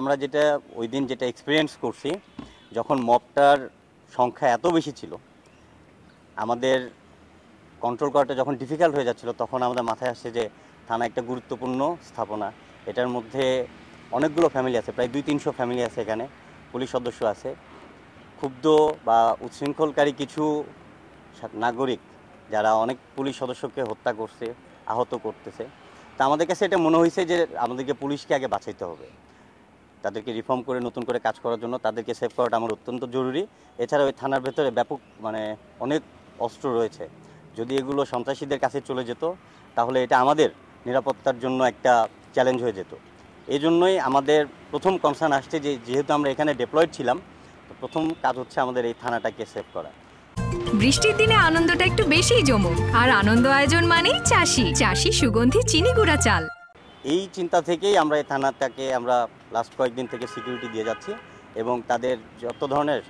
আমরা ওই দিন যেটা এক্সপেরিয়েন্স করছি, যখন মবটার সংখ্যা এত বেশি ছিল, আমাদের কন্ট্রোল করাটা যখন ডিফিকাল্ট হয়ে যাচ্ছিল, তখন আমাদের মাথায় আসছে যে থানা একটা গুরুত্বপূর্ণ স্থাপনা। এটার মধ্যে অনেকগুলো ফ্যামিলি আছে, প্রায় 200-300 ফ্যামিলি আছে, এখানে পুলিশ সদস্য আছে। ক্ষুব্ধ বা উচ্ছৃঙ্খলকারী কিছু নাগরিক যারা অনেক পুলিশ সদস্যকে হত্যা করছে, আহত করতেছে। তা আমাদের কাছে এটা মনে হয়েছে যে আমাদেরকে পুলিশকে আগে বাঁচাইতে হবে, তাদেরকে রিফর্ম করে নতুন করে কাজ করার জন্য তাদেরকে সেভ করাটা আমার অত্যন্ত জরুরি। এছাড়া ওই থানার ভেতরে ব্যাপক অনেক অস্ত্র রয়েছে। যদি এগুলো সন্ত্রাসীদের কাছে চলে যেত, তাহলে এটা আমাদের নিরাপত্তার জন্য একটা চ্যালেঞ্জ হয়ে যেত। এই জন্যই আমাদের প্রথম কনসার্ন আসছে যে যেহেতু আমরা এখানে ডেপ্লয়েড ছিলাম, তো প্রথম কাজ হচ্ছে আমাদের এই থানাটাকে সেভ করা। বৃষ্টির দিনে আনন্দটা একটু বেশিই জমুক, আর আনন্দ আয়োজন মানেই চাষি সুগন্ধি চিনি গুঁড়া চাল। এই চিন্তা থেকেই আমরা এই থানাটাকে আমরা লাস্ট কয়েকদিন থেকে সিকিউরিটি দিয়ে যাচ্ছি এবং তাদের যত ধরনের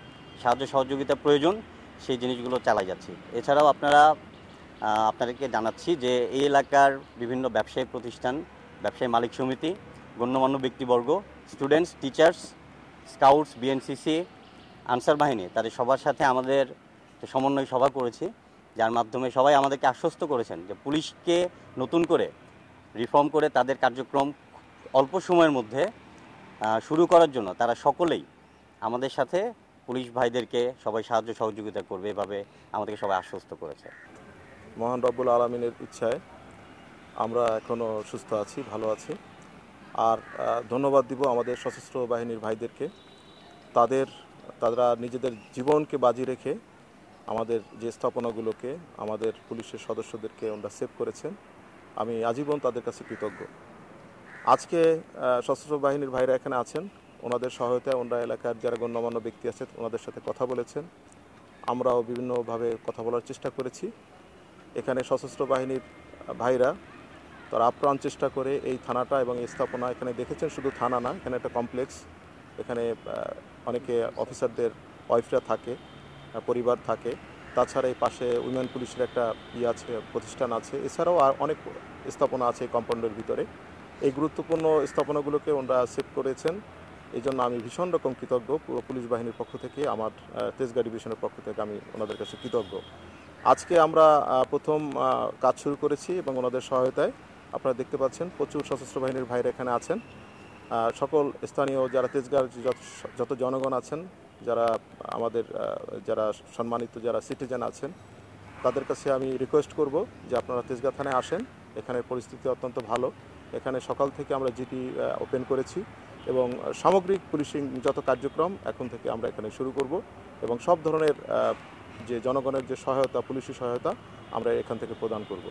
সাহায্য সহযোগিতা প্রয়োজন সেই জিনিসগুলো চালাই যাচ্ছি। এছাড়াও আপনাদেরকে জানাচ্ছি যে এই এলাকার বিভিন্ন ব্যবসায়িক প্রতিষ্ঠান, ব্যবসায়ী মালিক সমিতি, গণ্যমান্য ব্যক্তিবর্গ, students, teachers, scouts, BNCC, answer বাহিনী, তাদের সবার সাথে আমাদের সমন্বয় সভা করেছি, যার মাধ্যমে সবাই আমাদেরকে আশ্বস্ত করেছেন যে পুলিশকে নতুন করে রিফর্ম করে তাদের কার্যক্রম অল্প সময়ের মধ্যে শুরু করার জন্য তারা সকলেই আমাদের সাথে পুলিশ ভাইদেরকে সবাই সাহায্য সহযোগিতা করবে, এভাবে আমাদেরকে সবাই আশ্বস্ত করেছে। মহান রব্বুল আলামিনের ইচ্ছায় আমরা এখনও সুস্থ আছি, ভালো আছি। আর ধন্যবাদ দিব আমাদের সশস্ত্র বাহিনীর ভাইদেরকে। তারা নিজেদের জীবনকে বাজি রেখে আমাদের যে স্থাপনাগুলোকে, আমাদের পুলিশের সদস্যদেরকে ওনারা সেভ করেছেন। আমি আজীবন তাদের কাছে কৃতজ্ঞ। আজকে সশস্ত্র বাহিনীর ভাইরা এখানে আছেন, ওনাদের সহায়তায় ওনারা এলাকার যারা গণ্যমান্য ব্যক্তি আছে ওনাদের সাথে কথা বলেছেন। আমরাও বিভিন্নভাবে কথা বলার চেষ্টা করেছি। এখানে সশস্ত্র বাহিনীর ভাইরা তারা আপ্রাণ চেষ্টা করে এই থানাটা এবং এই স্থাপনা, এখানে দেখেছেন শুধু থানা না, এখানে একটা কমপ্লেক্স, এখানে অনেকে অফিসারদের ওয়াইফরা থাকে, পরিবার থাকে। তাছাড়া এই পাশে উইমেন পুলিশের একটা আছে, প্রতিষ্ঠান আছে। এছাড়াও আর অনেক স্থাপনা আছে কম্পাউন্ডের ভিতরে। এই গুরুত্বপূর্ণ স্থাপনাগুলোকে ওনারা সেভ করেছেন। এই জন্য আমি ভীষণ রকম কৃতজ্ঞ। পুরো পুলিশ বাহিনীর পক্ষ থেকে, আমার তেজগাঁ ডিভিশনের পক্ষ থেকে আমি ওনাদের কাছে কৃতজ্ঞ। আজকে আমরা প্রথম কাজ শুরু করেছি এবং ওনাদের সহায়তায় আপনারা দেখতে পাচ্ছেন প্রচুর সশস্ত্র বাহিনীর ভাইরা এখানে আছেন। সকল স্থানীয় যারা তেজগাঁর যত জনগণ আছেন, যারা আমাদের যারা সম্মানিত যারা সিটিজেন আছেন, তাদের কাছে আমি রিকোয়েস্ট করব যে আপনারা তেজগাঁ থানায় আসেন। এখানে পরিস্থিতি অত্যন্ত ভালো। এখানে সকাল থেকে আমরা জিপি ওপেন করেছি এবং সামগ্রিক পুলিশিং যত কার্যক্রম এখন থেকে আমরা এখানে শুরু করব এবং সব ধরনের যে জনগণের যে সহায়তা, পুলিশি সহায়তা আমরা এখান থেকে প্রদান করব।